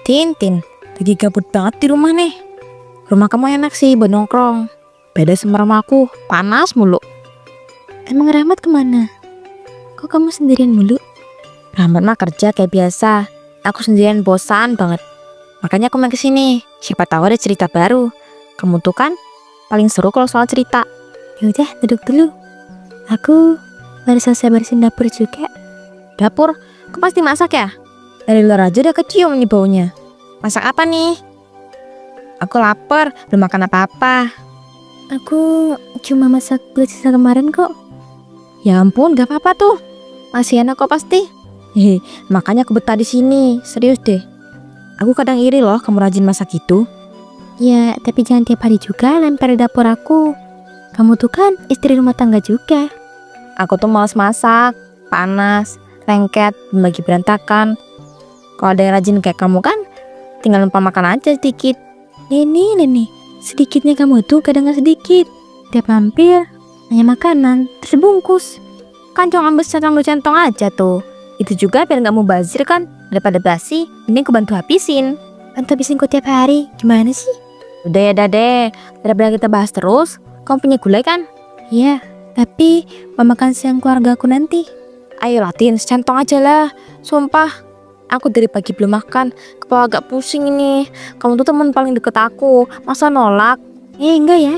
Tin, lagi gabut banget di rumah nih. Rumah kamu enak sih buat nongkrong. Beda sama rumah aku, panas mulu. Emang Rahmat kemana? Kok kamu sendirian mulu? Rahmat mah kerja kayak biasa. Aku sendirian bosan banget. Makanya aku main kesini. Siapa tahu ada cerita baru. Kamu tuh kan paling seru kalau soal cerita. Yaudah duduk dulu. Aku baru selesai bersihin dapur juga. Dapur, kamu pasti masak ya? Dari luar aja udah kecium nih baunya. Masak apa nih? Aku lapar, belum makan apa-apa. Aku cuma masak buat sisa kemarin kok. Ya ampun, gak apa-apa tuh. Masih enak kok pasti. Hehe, makanya aku betah di sini. Serius deh. Aku kadang iri loh kamu rajin masak gitu. Ya, tapi jangan tiap hari juga lempar di dapur aku. Kamu tuh kan istri rumah tangga juga. Aku tuh malas masak, panas, lengket, membagi berantakan. Kalau ada yang rajin kayak kamu kan, tinggal numpang makan aja sedikit. Neni, sedikitnya kamu tuh kadang gak sedikit. Tiap hampir hanya makanan, terus bungkus. Kan cuma ambil centong-centong aja tuh. Itu juga biar gak mubazir kan. Daripada basi, mending aku bantu habisin. Bantu habisin kok tiap hari, gimana sih? Udah ya deh, daripada kita bahas terus. Kamu punya gulai kan? Iya, tapi mau makan siang keluarga aku nanti. Ayo Latin, centong aja lah. Sumpah, aku dari pagi belum makan. Kepala agak pusing ini. Kamu tuh teman paling deket aku. Masa nolak? Enggak ya,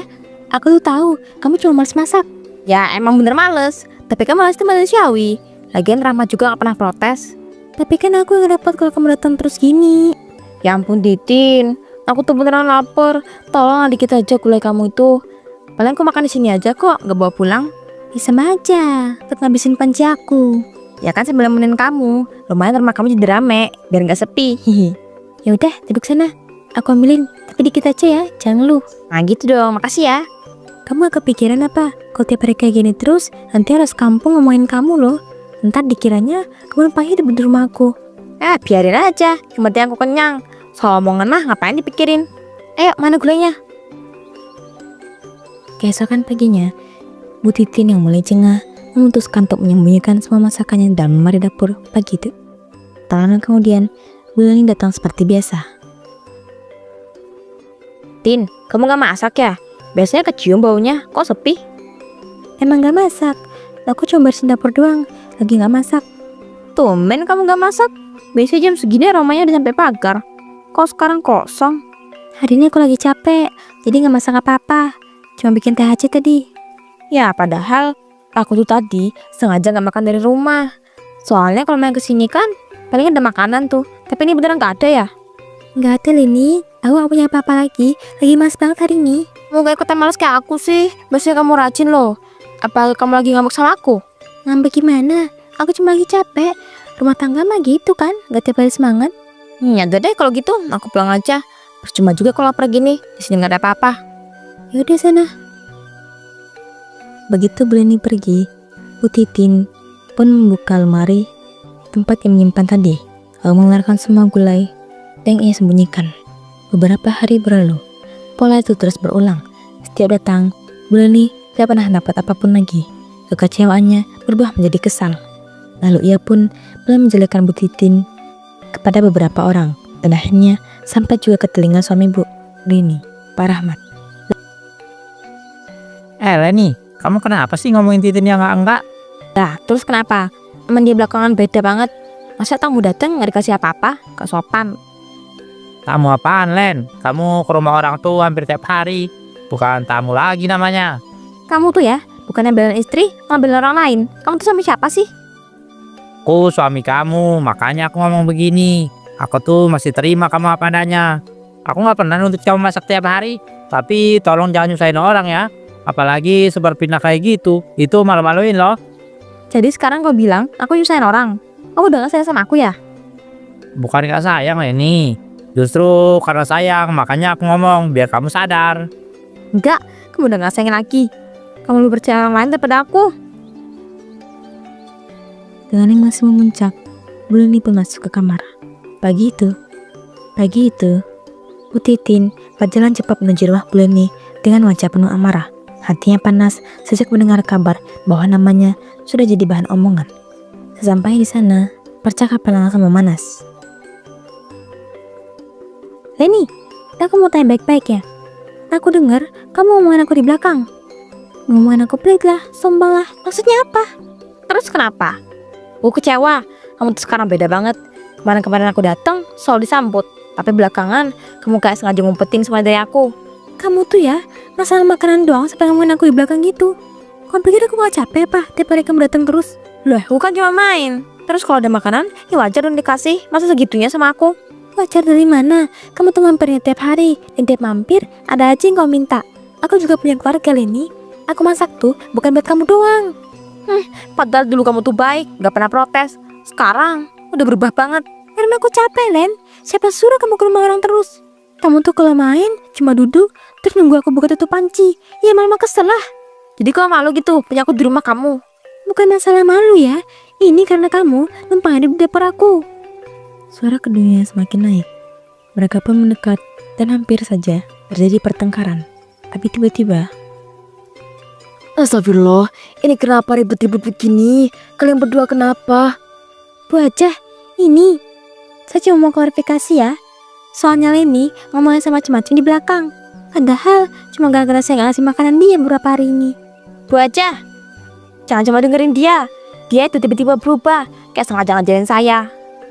aku tuh tahu kamu cuma males masak. Ya emang bener males. Tapi kan males itu manusiawi. Lagian Rahmat juga gak pernah protes. Tapi kan aku yang repot kalau kamu datang terus gini. Ya ampun Titin, aku tuh beneran lapar. Tolong dikit aja gulai kamu itu. Paling aku makan di sini aja kok, gak bawa pulang. Ya sama aja, buat ngabisin panci aku. Ya kan sambil nemenin kamu. Lumayan rumah kamu jadi rame, biar gak sepi. Ya udah, duduk sana. Aku ambilin, tapi dikit aja ya, jangan ngeluh. Nah gitu dong, makasih ya. Kamu gak kepikiran apa? Kalau tiap hari kayak gini terus, nanti harus kampung ngomongin kamu loh. Ntar dikiranya kamu numpang hidup di rumah aku. Biarin aja, yang penting aku kenyang. Soal omongan mah ngapain dipikirin. Ayo, mana gulainya? Keesokan paginya, Bu Titin yang mulai jengah memutuskan untuk menyembunyikan semua masakannya dalam lemari dapur pagi itu. Tak lama kemudian, Bu Leni datang seperti biasa. Tin, kamu gak masak ya? Biasanya kecium baunya, kok sepi? Emang gak masak? Aku cuma bersihin dapur doang, lagi gak masak. Tumben kamu gak masak? Biasanya jam segini aromanya udah sampai pagar. Kok sekarang kosong? Hari ini aku lagi capek, jadi gak masak apa-apa. Cuma bikin teh aja tadi. Ya padahal aku tuh tadi sengaja gak makan dari rumah. Soalnya kalau main kesini kan paling ada makanan tuh. Tapi ini beneran gak ada ya? Gak ada Lini, aku gak punya apa-apa lagi. Lagi males banget hari ini. Mau gak ikutan males kayak aku sih? Biasanya kamu rajin loh. Apa kamu lagi ngambek sama aku? Ngambek gimana? Aku cuma lagi capek. Rumah tangga mah gitu kan, gak tiap hari semangat. Ya udah deh kalau gitu, aku pulang aja. Percuma juga kalau lapar gini, di sini gak ada apa-apa. Yaudah sana. Begitu Bu Leni pergi, Bu Titin pun membuka lemari tempat yang menyimpan tadi, lalu mengeluarkan semua gulai yang ia sembunyikan. Beberapa hari berlalu, pola itu terus berulang. Setiap datang, Bu Leni tidak pernah dapat apapun lagi. Kekecewaannya berubah menjadi kesal. Lalu ia pun mulai menjelekkan Bu Titin kepada beberapa orang, dan akhirnya sampai juga ke telinga suami Bu Leni, Pak Rahmat. Leni, kamu kenapa sih ngomongin Titin yang enggak? Nah, terus kenapa? Emang dia belakangan beda banget. Masa tamu dateng gak dikasih apa-apa? Gak sopan. Tamu apaan, Len? Kamu ke rumah orang tua hampir tiap hari. Bukan tamu lagi namanya. Kamu tuh ya, bukannya belain istri, ngambil orang lain. Kamu tuh suami siapa sih? Aku suami kamu, makanya aku ngomong begini. Aku tuh masih terima kamu apa adanya. Aku gak pernah nuntut kamu masak tiap hari. Tapi tolong jangan nyusahin orang ya. Apalagi sebar pindah kayak gitu. Itu malu-maluin loh. Jadi sekarang kau bilang, aku nyusahin orang. Kamu udah gak sayang sama aku ya? Bukan gak sayang, Leni. Justru karena sayang, makanya aku ngomong biar kamu sadar. Enggak, kamu udah gak sayang lagi. Kamu lebih percaya orang lain daripada aku. Dengan yang masih memuncak, Bu Leni pun masuk ke kamar. Pagi itu, Bu Titin berjalan cepat menuju rumah Bu Leni dengan wajah penuh amarah. Hatinya panas sejak mendengar kabar bahwa namanya sudah jadi bahan omongan. Sesampai di sana, percakapan langsung memanas. Leni, aku mau tanya baik-baik ya. Aku dengar kamu ngomongin aku di belakang. Ngomongin aku pelit lah, sombong lah. Maksudnya apa? Terus kenapa? Aku kecewa. Kamu tuh sekarang beda banget. Kemarin-kemarin aku datang selalu disambut, tapi belakangan kamu kayak sengaja ngumpetin semua dari aku. Kamu tuh ya, masalah makanan doang sampai ngomongin aku di belakang gitu. Kamu pikir aku gak capek apa tiap hari kamu datang terus? Loh, aku kan cuma main. Terus kalau ada makanan, ya wajar dong dikasih. Masa segitunya sama aku? Wajar dari mana? Kamu tuh mampirnya tiap hari, dan tiap mampir ada aja yang kau minta. Aku juga punya keluarga, Leni. Aku masak tuh bukan buat kamu doang. Padahal dulu kamu tuh baik, gak pernah protes. Sekarang udah berubah banget. Karena aku capek, Len. Siapa suruh kamu ke rumah orang terus? Kamu tuh kalau main cuma duduk terus nunggu aku buka tutup panci. Ya malah kesel lah. Jadi kok malu gitu punya aku di rumah kamu? Bukan masalah malu ya. Ini karena kamu numpang hidup di dapur aku. Suara keduanya semakin naik. Mereka pun mendekat dan hampir saja terjadi pertengkaran. Tapi tiba-tiba, Astagfirullah, ini kenapa ribet-ribet begini? Kalian berdua kenapa? Bu aja, ini. Saya cuma mau klarifikasi ya. Soalnya Leni ngomongnya sama macam-macam di belakang. Padahal cuma gara-gara saya nggak ngasih makanan dia beberapa hari ini. Bu aja, jangan cuma dengerin dia. Dia itu tiba-tiba berubah, kayak sengaja ngajarin saya.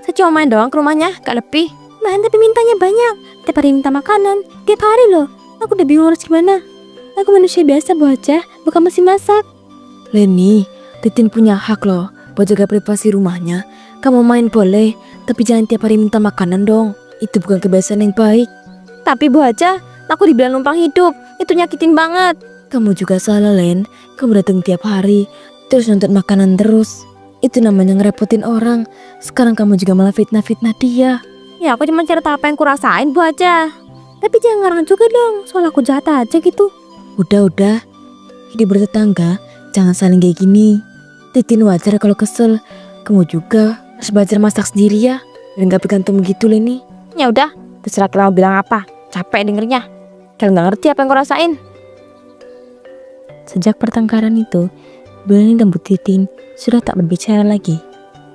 Saya cuma main doang ke rumahnya, gak lebih. Main tapi mintanya banyak. Tiap hari minta makanan, tiap hari loh. Aku udah bingung harus gimana. Aku manusia biasa Bu aja, bukan mesin masak. Leni, Titin punya hak loh buat jaga privasi rumahnya. Kamu main boleh, tapi jangan tiap hari minta makanan dong. Itu bukan kebiasaan yang baik. Tapi Bu aja, aku dibilang numpang hidup. Itu nyakitin banget. Kamu juga salah, Len. Kamu datang tiap hari, terus nuntut makanan terus. Itu namanya ngerepotin orang. Sekarang kamu juga malah fitnah-fitnah dia. Ya aku cuma cerita apa yang kurasain Bu aja. Tapi jangan ngarang juga dong, soal aku jahat aja gitu. Udah. Hidup bertetangga, jangan saling kayak gini. Titin wajar kalau kesel. Kamu juga harus belajar masak sendiri ya. Dan gak bergantung begitu, Leni. Ya udah, terserah kalian mau bilang apa. Capek dengernya. Kalian gak ngerti apa yang kurasain. Sejak pertengkaran itu, Bu Leni dan Bu Titin sudah tak berbicara lagi.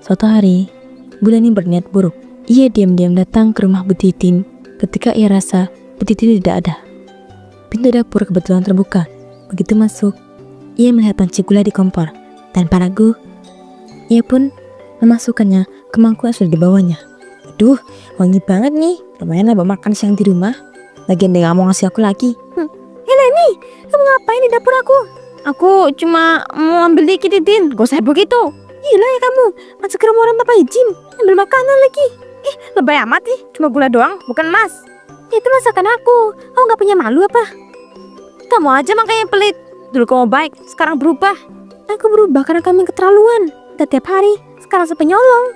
Suatu hari, Bu Leni berniat buruk. Ia diam-diam datang ke rumah Bu Titin ketika ia rasa Bu Titin tidak ada. Pintu dapur kebetulan terbuka. Begitu masuk, ia melihat panci gula di kompor. Tanpa ragu, ia pun memasukkannya ke mangkuk yang sudah dibawanya. Aduh, wangi banget nih. Lumayan lah bawa makan siang di rumah. Lagian dia gak mau ngasih aku lagi. Leni, kamu ngapain di dapur aku? Aku cuma mau ambil dikit Titin. Gak usah begitu. Gila ya kamu, masuk ke rumah orang tanpa izin, ambil makanan lagi. Lebay amat sih. Cuma gula doang, bukan emas. Itu masakan aku, kamu gak punya malu apa? Kamu aja makanya pelit. Dulu kamu baik, sekarang berubah. Aku berubah karena kamu yang keterlaluan. Dan tiap hari, sekarang sampai nyolong.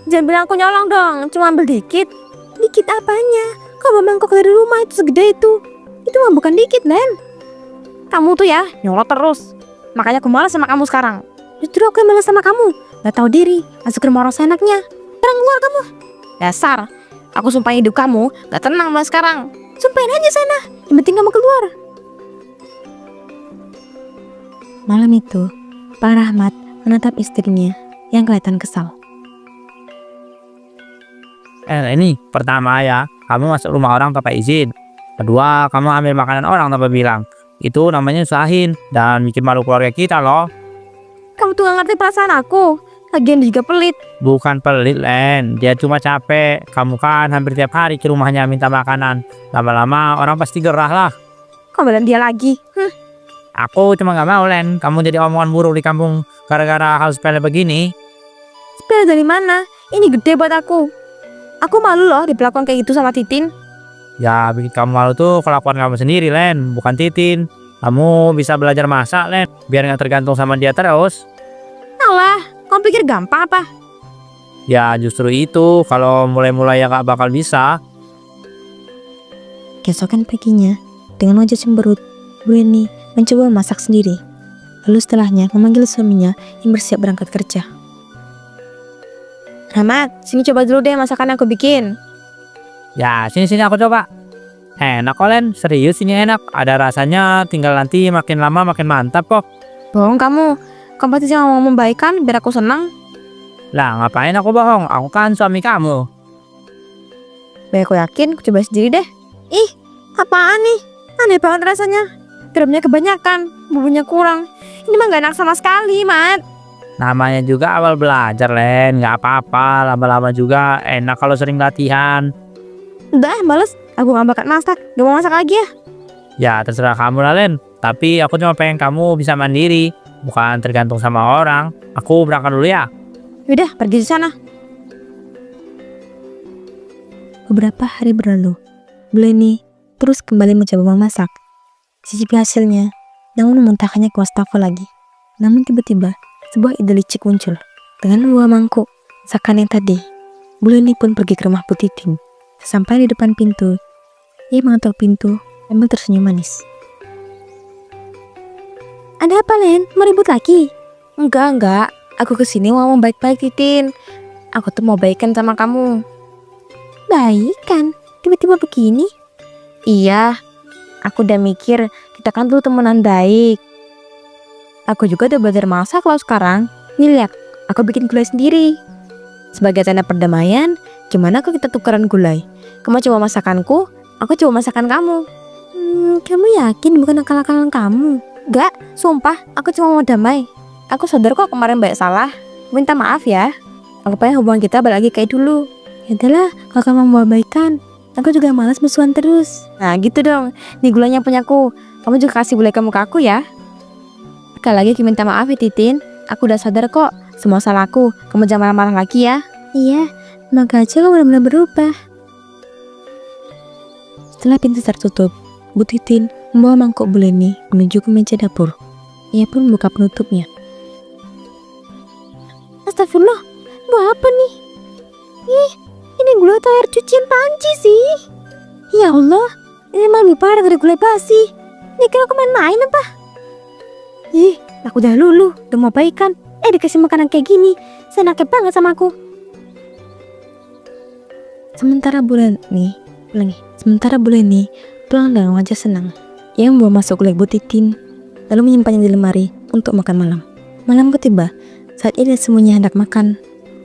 Jangan bilang aku nyolong dong. Cuma ambil dikit. Dikit apanya? Kau bawa mangkok dari rumah itu segede itu. Itu mah bukan dikit, Len. Kamu tuh ya nyolot terus. Makanya aku malas sama kamu sekarang. Justru aku yang malas sama kamu. Gak tahu diri, masuk ke rumah orang seenaknya. Sekarang keluar kamu. Dasar. Aku sumpahin hidup kamu gak tenang mulai sekarang. Sumpahin aja sana. Yang penting kamu keluar. Malam itu, Pak Rahmat menatap istrinya yang kelihatan kesal. Ini pertama ya, kamu masuk rumah orang tanpa izin. Kedua, kamu ambil makanan orang tanpa bilang. Itu namanya usahin dan bikin malu keluarga kita loh. Kamu tuh gak ngerti perasaan aku. Lagian juga pelit. Bukan pelit, Len. Dia cuma capek. Kamu kan hampir tiap hari ke rumahnya minta makanan. Lama-lama orang pasti gerah lah. Kau bilang dia lagi. Aku cuma gak mau, Len. Kamu jadi omongan buruk di kampung gara-gara hal sepele begini. Sepele dari mana? Ini gede buat aku. Aku malu loh diperlakukan kayak gitu sama Titin. Ya, bikin kamu malu tuh kelakuan kamu sendiri, Len. Bukan Titin. Kamu bisa belajar masak, Len. Biar gak tergantung sama dia terus. Alah, kamu pikir gampang apa? Ya, justru itu. Kalau mulai-mulai ya gak bakal bisa. Keesokan paginya, dengan wajah cemberut, Bu Leni mencoba memasak sendiri. Lalu setelahnya memanggil suaminya yang bersiap berangkat kerja. Rahmat, sini coba dulu deh masakan yang aku bikin. Ya, sini-sini aku coba. Enak kok, Len. Serius ini enak. Ada rasanya, tinggal nanti makin lama makin mantap kok. Bohong kamu. Kamu pasti cuma mau membaikan biar aku senang. Lah, ngapain aku bohong? Aku kan suami kamu. Baik aku yakin, aku coba sendiri deh. Ih, apaan nih? Aneh banget rasanya. Garamnya kebanyakan, bumbunya kurang. Ini mah gak enak sama sekali, Mat. Namanya juga awal belajar, Len. Nggak apa-apa, lama-lama juga enak kalau sering latihan. Udah, males. Aku gak bakat masak. Gak mau masak lagi ya. Ya terserah kamu lah, Len. Tapi aku cuma pengen kamu bisa mandiri, bukan tergantung sama orang. Aku berangkat dulu ya. Yaudah, pergi di sana. Beberapa hari berlalu. Buleni terus kembali mencoba memasak. Cicipi hasilnya, namun memuntahkannya ke wastafel lagi. Namun tiba-tiba, sebuah ide licik muncul. Dengan membawa mangkuk masakan yang tadi, Buleni pun pergi ke rumah Bu Titin. Sesampai di depan pintu, ia mengetuk pintu sambil tersenyum manis. Ada apa, Len? Mau ribut lagi? Enggak. Aku kesini mau baik-baik, Titin. Aku tuh mau baikan sama kamu. Baikan? Tiba-tiba begini? Iya. Aku udah mikir, kita kan dulu temenan baik. Aku juga udah belajar masak loh sekarang. Nih lihat, aku bikin gulai sendiri. Sebagai tanda perdamaian, gimana kalau kita tukeran gulai? Kamu coba masakanku, aku coba masakan kamu. Kamu yakin bukan akal-akalan kamu? Enggak, sumpah, aku cuma mau damai. Aku sadar kok kemarin banyak salah. Minta maaf ya. Aku pengen hubungan kita balik lagi kayak dulu. Ya udahlah, kalau kamu mau baikan, aku juga malas musuhan terus. Nah gitu dong, nih gulanya punyaku. Kamu juga kasih gulai kamu ke aku ya. Sekali lagi aku minta maaf ya Titin. Aku udah sadar kok semua salahku. Kamu jangan marah-marah lagi ya. Iya, semoga aja kamu benar-benar berubah. Setelah pintu tertutup, Bu Titin membawa mangkuk Buleni menuju ke meja dapur. Ia pun membuka penutupnya. Astagfirullah, mau apa nih? Ih, ini gulai atau air cucian panci sih? Ya Allah, ini mah lebih parah dari gulai basi. Ini kira aku main-main apa? Ih, aku udah lulu, udah mau baikan. Dikasih makanan kayak gini, senaknya banget sama aku. Sementara Buleni pulang dengan wajah senang. Ia membawa masuk gulai Bu Titin, lalu menyimpannya di lemari untuk makan malam. Malam tiba, saat ia semuanya hendak makan,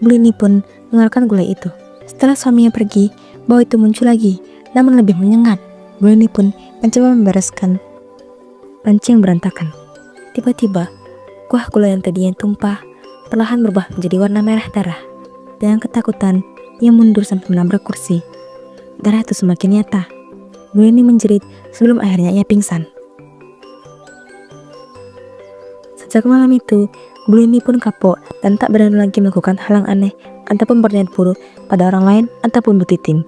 Buleni pun mengeluarkan gulai itu. Setelah suaminya pergi, bau itu muncul lagi, namun lebih menyengat. Buleni pun mencoba membereskan panci yang berantakan. Tiba-tiba, kuah gulai yang tadinya tumpah perlahan berubah menjadi warna merah darah. Dengan ketakutan, ia mundur sampai menabrak kursi. Darah itu semakin nyata. Buleni menjerit sebelum akhirnya ia pingsan. Sejak malam itu, Buleni pun kapok dan tak berani lagi melakukan hal yang aneh ataupun berniat buruk pada orang lain ataupun Bu Titin.